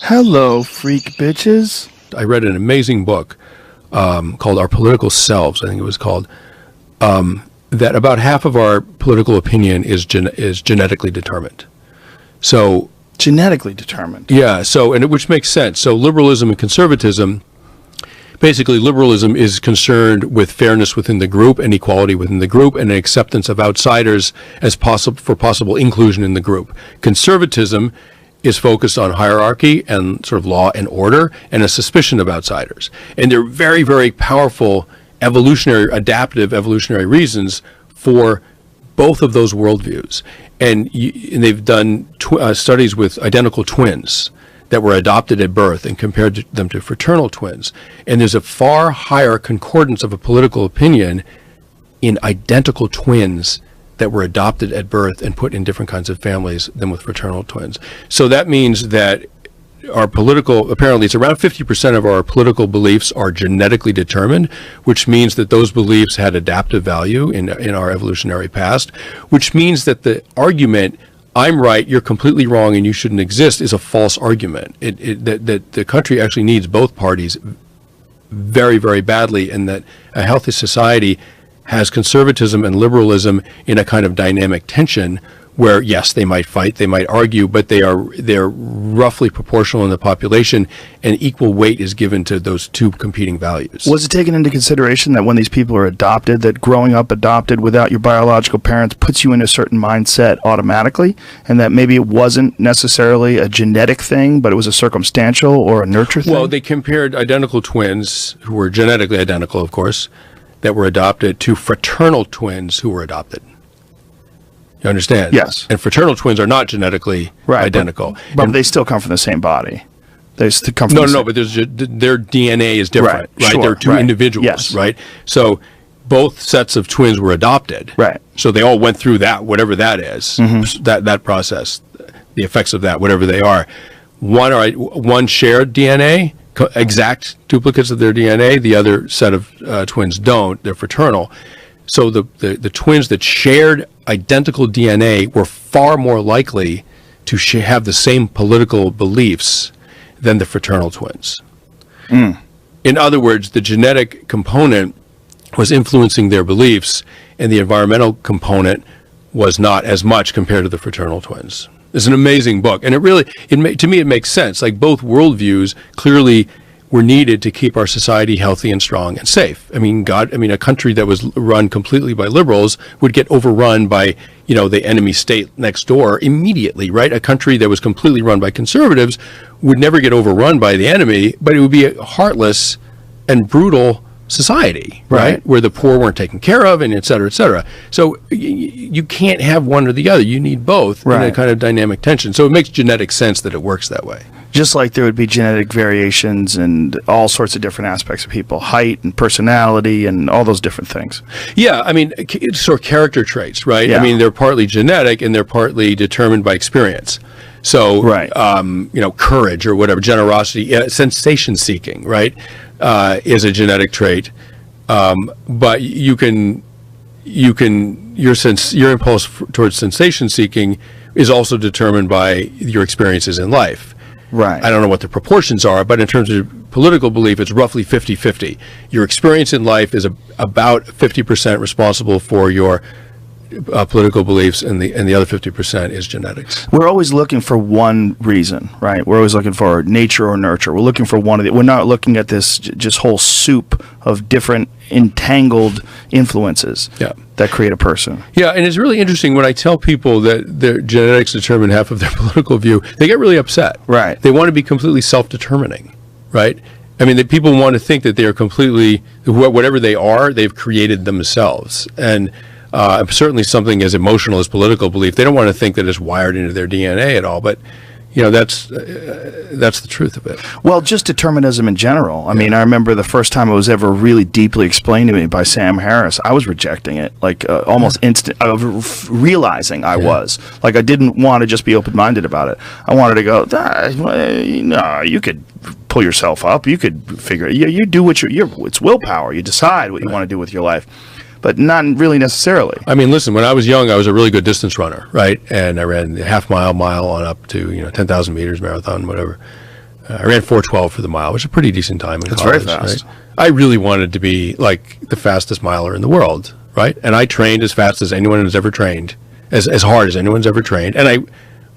Hello, freak bitches. I read an amazing book called Our Political Selves, I think it was called, that about half of our political opinion is genetically determined. So genetically determined. Yeah, which makes sense. So liberalism and conservatism, basically liberalism is concerned with fairness within the group and equality within the group and an acceptance of outsiders as possible inclusion in the group. Conservatism is focused on hierarchy and sort of law and order and a suspicion of outsiders. And they're very, very powerful adaptive evolutionary reasons for both of those worldviews. And they've done studies with identical twins that were adopted at birth and compared them to fraternal twins. And there's a far higher concordance of a political opinion in identical twins that were adopted at birth and put in different kinds of families than with fraternal twins. So that means that apparently it's around 50% of our political beliefs are genetically determined, which means that those beliefs had adaptive value in our evolutionary past, which means that the argument, I'm right, you're completely wrong, and you shouldn't exist, is a false argument. That the country actually needs both parties very, very badly, and that a healthy society has conservatism and liberalism in a kind of dynamic tension where, yes, they might fight, they might argue, but they're roughly proportional in the population, and equal weight is given to those two competing values. Was it taken into consideration that when these people are adopted, that growing up adopted without your biological parents puts you in a certain mindset automatically, and that maybe it wasn't necessarily a genetic thing, but it was a circumstantial or a nurture thing? Well, they compared identical twins, who were genetically identical, of course, that were adopted, to fraternal twins who were adopted. You understand? Yes. And fraternal twins are not genetically identical. But they still come from the same body. They still come from but their DNA is different, right? Sure, they're two individuals, yes. right? So both sets of twins were adopted. Right. So they all went through that, whatever that is, that process, the effects of that, whatever they are. One shared DNA, exact duplicates of their DNA. The other set of twins don't. They're fraternal. So the twins that shared identical DNA were far more likely to have the same political beliefs than the fraternal twins. In other words, the genetic component was influencing their beliefs, and the environmental component was not as much compared to the fraternal twins. It's an amazing book, and to me it makes sense. Like, both worldviews clearly were needed to keep our society healthy and strong and safe. I mean, a country that was run completely by liberals would get overrun by, the enemy state next door immediately, right? A country that was completely run by conservatives would never get overrun by the enemy, but it would be a heartless and brutal society, right? Where the poor weren't taken care of, and et cetera, et cetera. So you can't have one or the other. You need both in a kind of dynamic tension. So it makes genetic sense that it works that way. Just like there would be genetic variations and all sorts of different aspects of people, height and personality and all those different things. Yeah, I mean, it's sort of character traits, right? Yeah. I mean, they're partly genetic and they're partly determined by experience. So, courage or whatever, generosity, sensation seeking, right, is a genetic trait. But your impulse towards sensation seeking is also determined by your experiences in life. Right. I don't know what the proportions are, but in terms of political belief, it's roughly 50-50. Your experience in life is about 50% responsible for your political beliefs, and the other 50% is genetics. We're always looking for one reason, right? We're always looking for nature or nurture. We're looking for one of the. We're not looking at this just whole soup of different entangled influences that create a person. Yeah, and it's really interesting when I tell people that their genetics determine half of their political view, they get really upset. Right. They want to be completely self-determining, right? I mean, that people want to think that they are completely, whatever they are, they've created themselves. And certainly something as emotional as political belief, they don't want to think that it's wired into their DNA at all, but that's the truth of it. Well, just determinism in general. I mean, I remember the first time it was ever really deeply explained to me by Sam Harris, I was rejecting it, almost instant, realizing I was. Like, I didn't want to just be open-minded about it. I wanted to go, no, you could pull yourself up. You could figure it. You do what it's willpower. You decide what you want to do with your life. but not really necessarily. I mean, listen, when I was young, I was a really good distance runner, right? And I ran the half mile, on up to 10,000 meters, marathon, whatever. I ran 4:12 for the mile, which is a pretty decent time in college. That's very fast. Right? I really wanted to be like the fastest miler in the world, right? And I trained as fast as anyone has ever trained, as hard as anyone's ever trained. And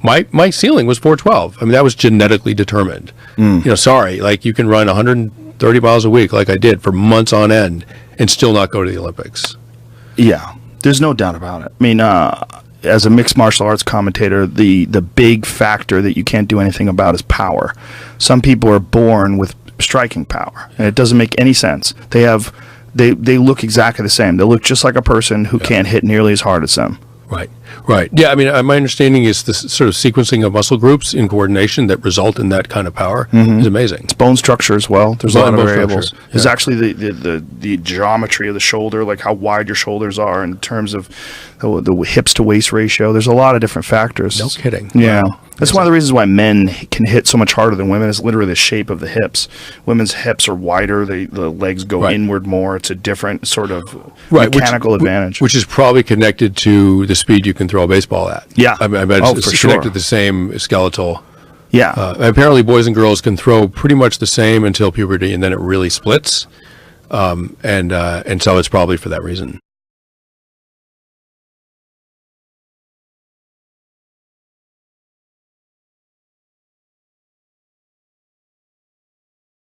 my ceiling was 4:12. I mean, that was genetically determined. Sorry, like you can run 130 miles a week like I did for months on end and still not go to the Olympics. Yeah, there's no doubt about it. I mean, as a mixed martial arts commentator, the big factor that you can't do anything about is power. Some people are born with striking power, and it doesn't make any sense. They look exactly the same. They look just like a person who can't hit nearly as hard as them. Right. Yeah, I mean, my understanding is this sort of sequencing of muscle groups in coordination that result in that kind of power is amazing. It's bone structure as well. There's a lot of variables. Structure. There's actually the geometry of the shoulder, like how wide your shoulders are in terms of the hips to waist ratio. There's a lot of different factors. No kidding. Yeah. That's one of the reasons why men can hit so much harder than women is literally the shape of the hips. Women's hips are wider. The legs go inward more. It's a different sort of mechanical advantage. Which is probably connected to the speed you can throw a baseball at. Yeah. I bet it's connected to the same skeletal. Yeah. Apparently boys and girls can throw pretty much the same until puberty, and then it really splits. And so it's probably for that reason.